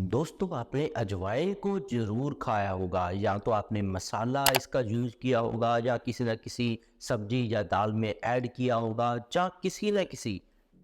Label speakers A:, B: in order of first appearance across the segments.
A: दोस्तों आपने अजवाइन को ज़रूर खाया होगा या तो आपने मसाला इसका यूज़ किया होगा या किसी न किसी सब्जी या दाल में ऐड किया होगा या किसी न किसी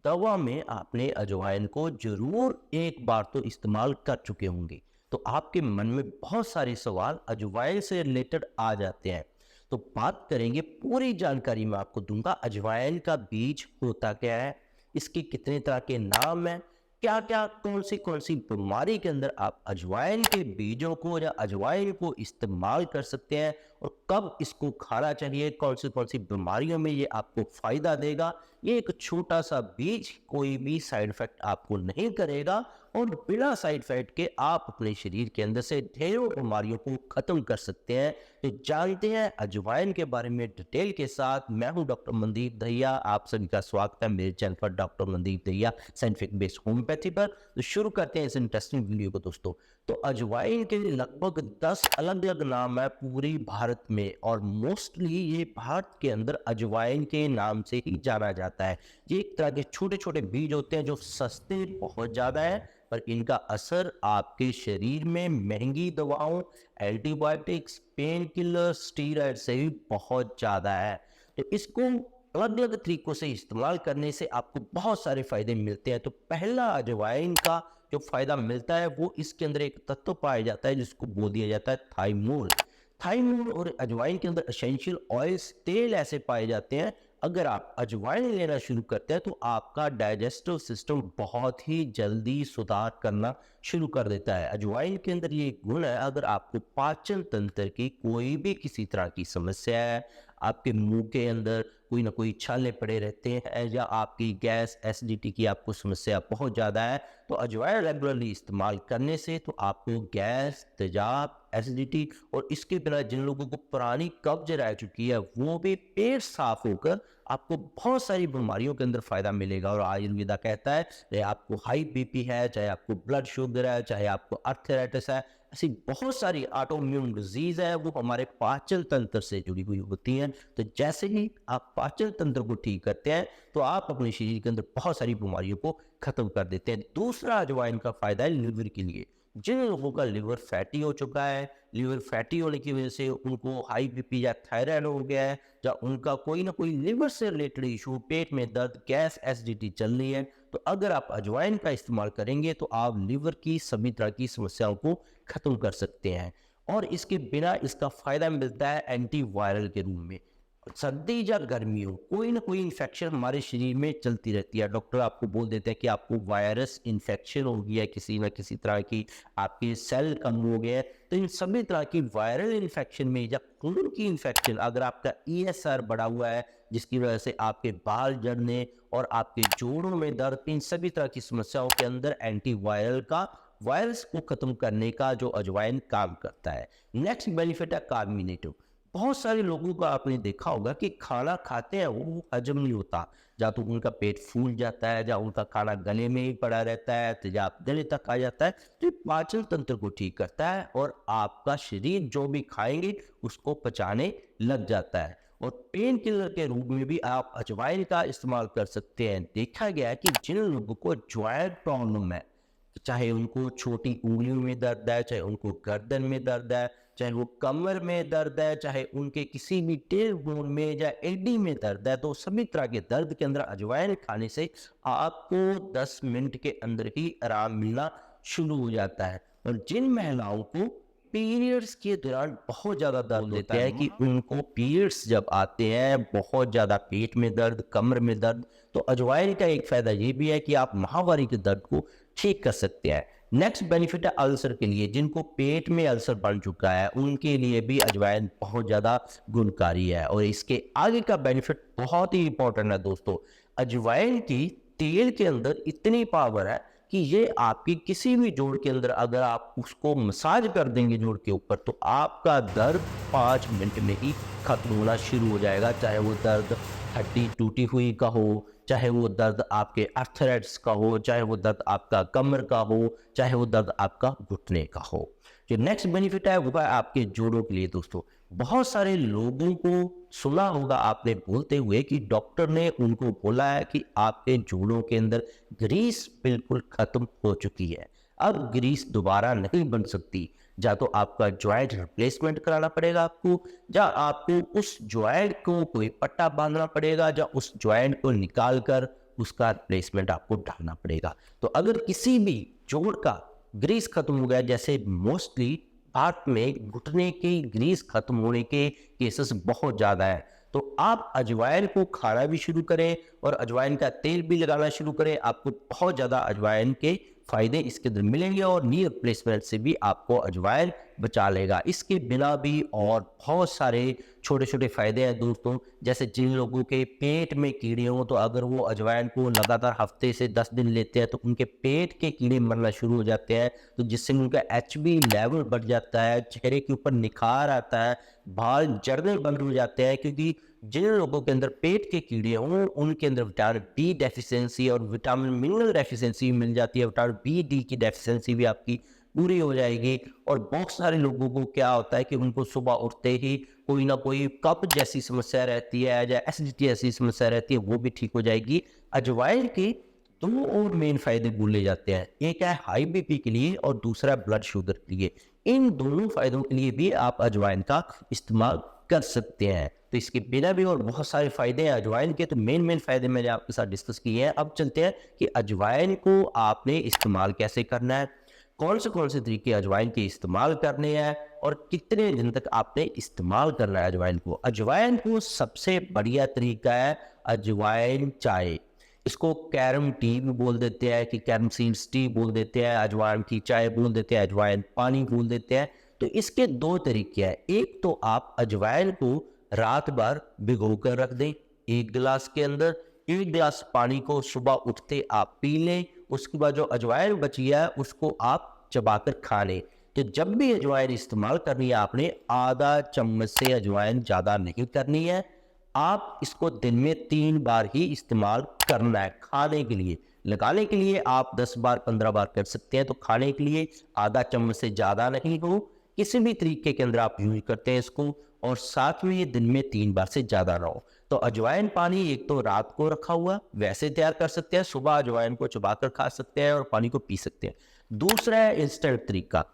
A: दवा में आपने अजवाइन को ज़रूर एक बार तो इस्तेमाल कर चुके होंगे। तो आपके मन में बहुत सारे सवाल अजवाइन से रिलेटेड आ जाते हैं। तो बात करेंगे, पूरी जानकारी मैं आपको दूंगा। अजवाइन का बीज होता क्या है, इसके कितने तरह के नाम हैं, क्या क्या कौन सी बीमारी के अंदर आप अजवाइन के बीजों को या अजवाइन को इस्तेमाल कर सकते हैं और कब इसको खाना चाहिए, कौन सी बीमारियों में ये आपको फायदा देगा। ये एक छोटा सा बीज कोई भी साइड इफेक्ट आपको नहीं करेगा और बिना साइड इफेक्ट के आप अपने शरीर के अंदर से ढेरों बीमारियों को खत्म कर सकते हैं। तो जानते हैं अजवाइन के बारे में डिटेल के साथ। मैं हूं डॉक्टर मनदीप दहिया, आप सभी का स्वागत है मेरे चैनल पर doctor Mandeep Dahiya scientific based homeopathy पर। तो शुरू करते हैं इस इंटरेस्टिंग वीडियो को दोस्तों। तो अजवाइन के लगभग 10 अलग अलग नाम है पूरी भारत में और मोस्टली ये भारत के अंदर अजवाइन के नाम से ही जाना जाता है। ये एक तरह के छोटे छोटे बीज होते हैं जो सस्ते बहुत ज़्यादा है, पर इनका असर आपके शरीर में महंगी दवाओं, एंटीबायोटिक्स, पेन किलर, स्टीरॉयड से भी बहुत ज़्यादा है। तो इसको अलग अलग तरीकों से इस्तेमाल करने से आपको बहुत सारे फायदे मिलते हैं। तो पहला अजवाइन का जो फायदा मिलता है वो इसके अंदर एक तत्व पाया जाता है जिसको बोल दिया जाता है थाइमोल। थाइमोल और अजवाइन के अंदर एसेंशियल ऑयल्स, तेल ऐसे पाए जाते हैं, अगर आप अजवाइन लेना शुरू करते हैं तो आपका डाइजेस्टिव सिस्टम बहुत ही जल्दी सुधार करना शुरू कर देता है। अजवाइन के अंदर ये गुण है, अगर आपको पाचन तंत्र की कोई भी किसी तरह की समस्या है, आपके मुंह के अंदर कोई ना कोई छाले पड़े रहते हैं या आपकी गैस एसिडिटी की आपको समस्या बहुत ज़्यादा है, तो अजवाइन रेगुलरली इस्तेमाल करने से तो आपको गैस, तेजाब, एसिडिटी और इसके बिना जिन लोगों को पुरानी कब्ज रह चुकी है वो भी पेट साफ होकर आपको बहुत सारी बीमारियों के अंदर फायदा मिलेगा। और आयुर्वेदा कहता है चाहे आपको हाई बीपी है, चाहे आपको ब्लड शुगर है, चाहे आपको अर्थराइटिस है, ऐसी बहुत सारी ऑटोइम्यून डिजीज है वो हमारे पाचन तंत्र से जुड़ी हुई होती हैं। तो जैसे ही आप पाचन तंत्र को ठीक करते हैं तो आप अपने शरीर के अंदर बहुत सारी बीमारियों को खत्म कर देते हैं। दूसरा अजवाइन का फायदा है लिवर के लिए। जिन लोगों का लिवर फैटी हो चुका है, लिवर फैटी होने की वजह से उनको हाई बीपी या थायराइड हो गया है, या उनका कोई ना कोई लिवर से रिलेटेड इशू, पेट में दर्द, गैस, एसिडिटी चल रही है, तो अगर आप अजवाइन का इस्तेमाल करेंगे तो आप लिवर की सभी तरह की समस्याओं को खत्म कर सकते हैं। और इसके बिना इसका फायदा मिलता है एंटीवायरल के रूप में। सर्दी या गर्मी हो, कोई ना कोई इन्फेक्शन हमारे शरीर में चलती रहती है। डॉक्टर आपको बोल देते हैं कि आपको वायरस इन्फेक्शन हो गया है, किसी ना किसी तरह की आपके सेल कम हो गए हैं। तो इन सभी तरह की वायरल इन्फेक्शन में या खून की इन्फेक्शन, अगर आपका ईएसआर बढ़ा हुआ है जिसकी वजह से आपके बाल झड़ने और आपके जोड़ों में दर्द, इन सभी तरह की समस्याओं के अंदर एंटीवायरल का, वायरस को खत्म करने का जो अजवाइन काम करता है। नेक्स्ट बेनिफिट है कार्मिनेटिव। बहुत सारे लोगों को आपने देखा होगा कि खाना खाते हैं वो हजम नहीं होता, या तो उनका पेट फूल जाता है या उनका खाना गले में ही पड़ा रहता है, तेजाब गले तक आ जाता है। तो ये पाचन तंत्र को ठीक करता है और आपका शरीर जो भी खाएंगे उसको पचाने लग जाता है। और पेन किलर के रूप में भी आप अजवाइन का इस्तेमाल कर सकते हैं। देखा गया है कि जिन लोगों को ज्वाइंट प्रॉब्लम है, चाहे उनको छोटी उंगलियों में दर्द है, चाहे उनको गर्दन में दर्द है, चाहे वो कमर में दर्द है, चाहे उनके किसी भी टेल बोन में या एडी में दर्द है, तो सभी तरह के दर्द के अंदर अजवाइन खाने से आपको 10 मिनट के अंदर ही आराम मिलना शुरू हो जाता है। और जिन महिलाओं को पीरियड्स के दौरान बहुत ज़्यादा दर्द होता है कि उनको पीरियड्स जब आते हैं बहुत ज़्यादा पेट में दर्द, कमर में दर्द, तो अजवाइन का एक फ़ायदा ये भी है कि आप माहवारी के दर्द को ठीक कर सकते हैं। नेक्स्ट बेनिफिट है अल्सर के लिए। जिनको पेट में अल्सर बन चुका है उनके लिए भी अजवाइन बहुत ज़्यादा गुणकारी है। और इसके आगे का बेनिफिट बहुत ही इंपॉर्टेंट है दोस्तों। अजवाइन की तेल के अंदर इतनी पावर है कि ये आपकी किसी भी जोड़ के अंदर अगर आप उसको मसाज कर देंगे जोड़ के ऊपर, तो आपका दर्द 5 मिनट में ही खत्म होना शुरू हो जाएगा। चाहे वो दर्द हड्डी टूटी हुई का हो, चाहे वो दर्द आपके अर्थराइटिस का हो, चाहे वो दर्द आपका कमर का हो, चाहे वो दर्द आपका घुटने का हो। जो नेक्स्ट बेनिफिट है वो है आपके जोड़ों के लिए दोस्तों। बहुत सारे लोगों को सुना होगा आपने बोलते हुए कि डॉक्टर ने उनको बोला है कि आपके जोड़ों के अंदर ग्रीस बिल्कुल खत्म हो चुकी है। अब ग्रीस दोबारा नहीं बन सकती, या तो आपका ज्वाइंट रिप्लेसमेंट कराना पड़ेगा आपको, या आपको उस ज्वाइंट को कोई पट्टा बांधना पड़ेगा, या उस ज्वाइंट को निकाल कर उसका रिप्लेसमेंट आपको डालना पड़ेगा। तो अगर किसी भी जोड़ का ग्रीस खत्म हो गया, जैसे मोस्टली भारत में घुटने की ग्रीस खत्म होने के केसेस बहुत ज़्यादा है, तो आप अजवाइन को खाना भी शुरू करें और अजवाइन का तेल भी लगाना शुरू करें। आपको बहुत ज़्यादा अजवाइन के फायदे इसके अंदर मिलेंगे और नी रिप्लेसमेंट से भी आपको अजवाइन बचा लेगा। इसके बिना भी और बहुत सारे छोटे छोटे फायदे हैं दोस्तों, जैसे जिन लोगों के पेट में कीड़े हों, तो अगर वो अजवाइन को लगातार हफ्ते से 10 दिन लेते हैं तो उनके पेट के कीड़े मरना शुरू हो जाते हैं, तो जिससे उनका HB लेवल बढ़ जाता है, चेहरे के ऊपर निखार आता है, बाल झड़ने बंद हो जाते हैं। क्योंकि जिन लोगों के अंदर पेट के कीड़े हों उनके अंदर विटामिन B डेफिशिएंसी और विटामिन मिनरल डेफिशिएंसी मिल जाती है। विटामिन B, D की डेफिशिएंसी भी आपकी पूरी हो जाएगी। और बहुत सारे लोगों को क्या होता है कि उनको सुबह उठते ही कोई ना कोई कफ जैसी समस्या रहती है या एसिडिटी ऐसी समस्या रहती है, वो भी ठीक हो जाएगी। अजवाइन के दो और मेन फायदे बोले जाते हैं, एक है हाई BP के लिए और दूसरा ब्लड शुगर के लिए। इन दोनों फायदों के लिए भी आप अजवाइन का इस्तेमाल कर सकते हैं। तो इसके बिना भी और बहुत सारे फायदे हैं अजवाइन के, तो मेन फायदे मैंने आपके साथ डिस्कस किए हैं। अब चलते हैं कि अजवाइन को आपने इस्तेमाल कैसे करना है, कौन से तरीके अजवाइन के इस्तेमाल करने हैं और कितने दिन तक आपने इस्तेमाल करना है अजवाइन को। अजवाइन को सबसे बढ़िया तरीका है अजवाइन चाय। इसको कैरम टी भी बोल देते हैं, कि कैरम सीड्स टी बोल देते हैं, अजवाइन की चाय बोल देते हैं, अजवाइन पानी बोल देते हैं। तो इसके दो तरीके हैं, एक तो आप अजवाइन को रात भर भिगो कर रख दें 1 गिलास के अंदर, 1 गिलास पानी को सुबह उठते आप पी लें। उसके बाद जो अजवाइन बची है उसको आप चबाकर खा लें। तो जब भी अजवाइन इस्तेमाल करनी है आपने आधा चम्मच से अजवाइन ज़्यादा नहीं करनी है। आप इसको दिन में 3 बार ही इस्तेमाल करना है। खाने के लिए, लगाने के लिए आप 10 बार 15 बार कर सकते हैं, तो खाने के लिए आधा चम्मच से ज़्यादा नहीं हो, किसी भी तरीके के अंदर आप यूज करते हैं इसको, और साथ में ये दिन में 3 बार से ज़्यादा ना हो। तो अजवाइन पानी एक तो रात को रखा हुआ वैसे तैयार कर सकते हैं, सुबह अजवाइन को चबाकर खा सकते हैं और पानी को पी सकते हैं। दूसरा है इंस्टेंट तरीका,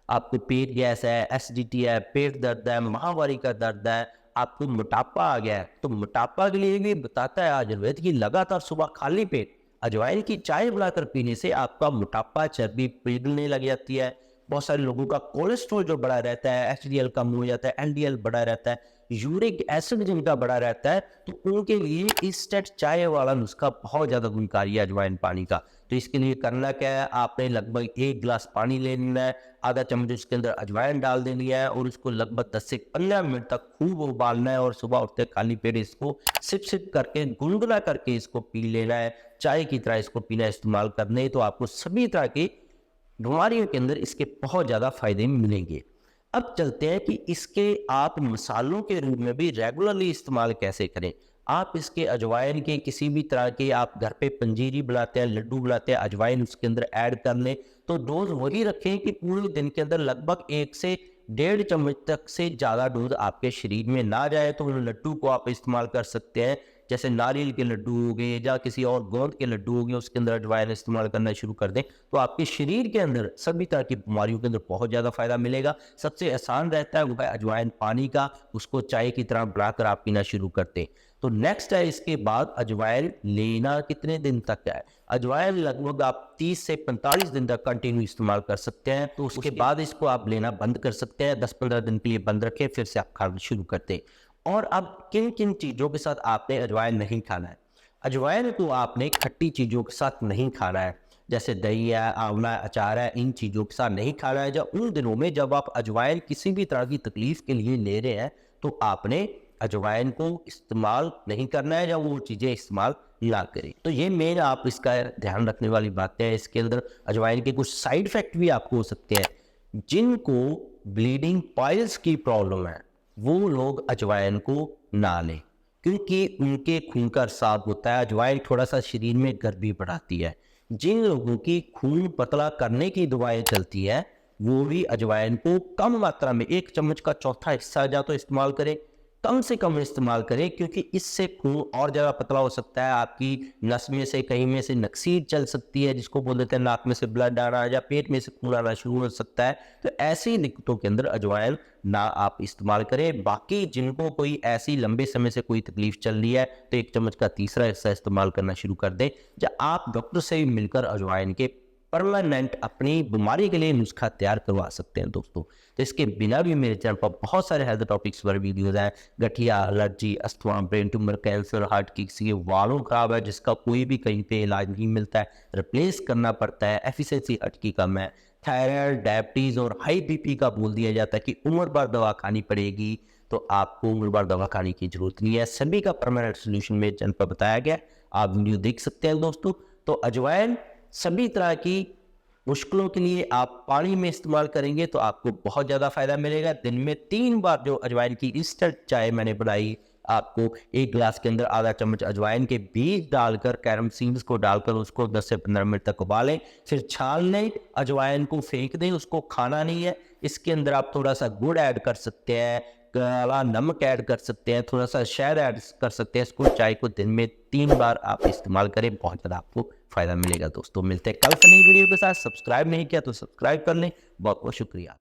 A: आपको पेट गैस है, एसिडिटी है, पेट दर्द है, माहवारी का दर्द है, आपको मोटापा आ गया है, तो मोटापा के लिए भी बताता है आयुर्वेद की लगातार सुबह खाली पेट अजवाइन की चाय बनाकर पीने से आपका मोटापा, चर्बी पिघलने लग जाती है। बहुत सारे लोगों का कोलेस्ट्रॉल जो बढ़ा रहता है, HDL कम हो जाता है, LDL बढ़ा रहता है, यूरिक एसिड जिनका बढ़ा रहता है, तो उनके लिए इंस्टेंट चाय वाला नुस्खा बहुत ज़्यादा गुणकारी है अजवाइन पानी का। तो इसके लिए करना क्या है, आपने लगभग 1 गिलास पानी ले लेना है, आधा चम्मच उसके अंदर अजवाइन डाल देनी है और उसको लगभग 10 से 15 मिनट तक खूब उबालना है और सुबह उठते खाली पेट इसको सिप सिप करके गुनगुना करके इसको पी लेना है। चाय की तरह इसको पीना इस्तेमाल करने, तो आपको सभी तरह की बीमारियों के अंदर इसके बहुत ज़्यादा फायदे मिलेंगे। अब चलते हैं कि इसके आप मसालों के रूप में भी रेगुलरली इस्तेमाल कैसे करें। आप इसके अजवाइन के किसी भी तरह के आप घर पे पंजीरी बनाते हैं, लड्डू बनाते हैं, अजवाइन उसके अंदर ऐड कर लें, तो डोज वही रखें कि पूरे दिन के अंदर लगभग 1 से 1.5 चम्मच तक से ज़्यादा डोज आपके शरीर में ना जाए। तो उन लड्डू को आप इस्तेमाल कर सकते हैं, जैसे नारियल के लड्डू हो गए या किसी और गोंद के लड्डू हो गए, उसके अंदर अजवाइन इस्तेमाल करना शुरू कर दें, तो आपके शरीर के अंदर सभी तरह की बीमारियों के अंदर बहुत ज़्यादा फायदा मिलेगा। सबसे आसान रहता है वो है अजवाइन पानी का, उसको चाय की तरह बनाकर आप पीना शुरू करते हैं। तो नेक्स्ट है इसके बाद अजवाइन लेना कितने दिन तक है। अजवाइन लगभग आप 30 से 45 दिन तक कंटिन्यू इस्तेमाल कर सकते हैं, तो उसके बाद इसको आप लेना बंद कर सकते हैं। 10-15 दिन के लिए बंद रखें, फिर से आप खाना शुरू करते हैं। और अब किन किन चीज़ों के साथ आपने अजवाइन नहीं खाना है। अजवाइन को आपने खट्टी चीज़ों के साथ नहीं खाना है, जैसे दही है, आंवला है, अचार है, इन चीज़ों के साथ नहीं खाना है। जब उन दिनों में जब आप अजवाइन किसी भी तरह की तकलीफ के लिए ले रहे हैं, तो आपने अजवाइन को इस्तेमाल नहीं करना है, या वो चीज़ें इस्तेमाल ना करें। तो ये मेन आप इसका ध्यान रखने वाली बातें हैं। इसके अंदर अजवाइन के कुछ साइड इफेक्ट भी आपको हो सकते हैं। जिनको ब्लीडिंग पाइल्स की प्रॉब्लम है वो लोग अजवाइन को ना लें, क्योंकि उनके खून का रिसाव होता है। अजवाइन थोड़ा सा शरीर में गर्मी बढ़ाती है। जिन लोगों की खून पतला करने की दवाएं चलती है वो भी अजवाइन को कम मात्रा में 1 चम्मच का चौथा हिस्सा या तो इस्तेमाल करें, कम से कम इस्तेमाल करें, क्योंकि इससे खून और ज़्यादा पतला हो सकता है, आपकी नस में से कहीं में से नक्सीर चल सकती है, जिसको बोल देते हैं नाक में से ब्लड आना, या पेट में से खून आना शुरू हो सकता है। तो ऐसी दिक्कतों के अंदर अजवाइन ना आप इस्तेमाल करें। बाकी जिनको कोई ऐसी लंबे समय से कोई तकलीफ चल रही है, तो 1 चम्मच का तीसरा हिस्सा इस्तेमाल करना शुरू कर दें, या आप डॉक्टर से भी मिलकर अजवाइन के परमानेंट अपनी बीमारी के लिए नुस्खा तैयार करवा सकते हैं दोस्तों। तो इसके बिना भी मेरे चैनल पर बहुत सारे हेल्थ टॉपिक्स पर वीडियोस हैं। गठिया, allergy, asthma, brain tumour, cancer, heart की, किसी के वालों खराब है जिसका कोई भी कहीं पे इलाज नहीं मिलता है, रिप्लेस करना पड़ता है, एफिशिएंसी हार्ट की कम है, थायराइड, डायबिटीज़ और हाई बीपी का बोल दिया जाता है कि उम्र भर दवा खानी पड़ेगी, तो आपको उम्र भर दवा खाने की जरूरत नहीं है। सभी का परमानेंट सोल्यूशन मेरे चैनल पर बताया गया, आप वीडियो देख सकते हैं दोस्तों। तो अजवाइन सभी तरह की मुश्किलों के लिए आप पानी में इस्तेमाल करेंगे तो आपको बहुत ज़्यादा फायदा मिलेगा। दिन में 3 बार जो अजवाइन की इंस्टेंट चाय मैंने बनाई, आपको 1 गिलास के अंदर आधा चम्मच अजवाइन के बीज डालकर, कैरम सीड्स को डालकर उसको 10 से 15 मिनट तक उबालें, फिर छान लें, अजवाइन को फेंक दें, उसको खाना नहीं है। इसके अंदर आप थोड़ा सा गुड़ ऐड कर सकते हैं, काला नमक ऐड कर सकते हैं, थोड़ा सा शहद ऐड कर सकते हैं। इसको चाय को दिन में 3 बार आप इस्तेमाल करें, बहुत ज़्यादा आपको फ़ायदा मिलेगा दोस्तों। मिलते हैं कल से नई वीडियो के साथ। सब्सक्राइब नहीं किया तो सब्सक्राइब कर लें। बहुत बहुत शुक्रिया।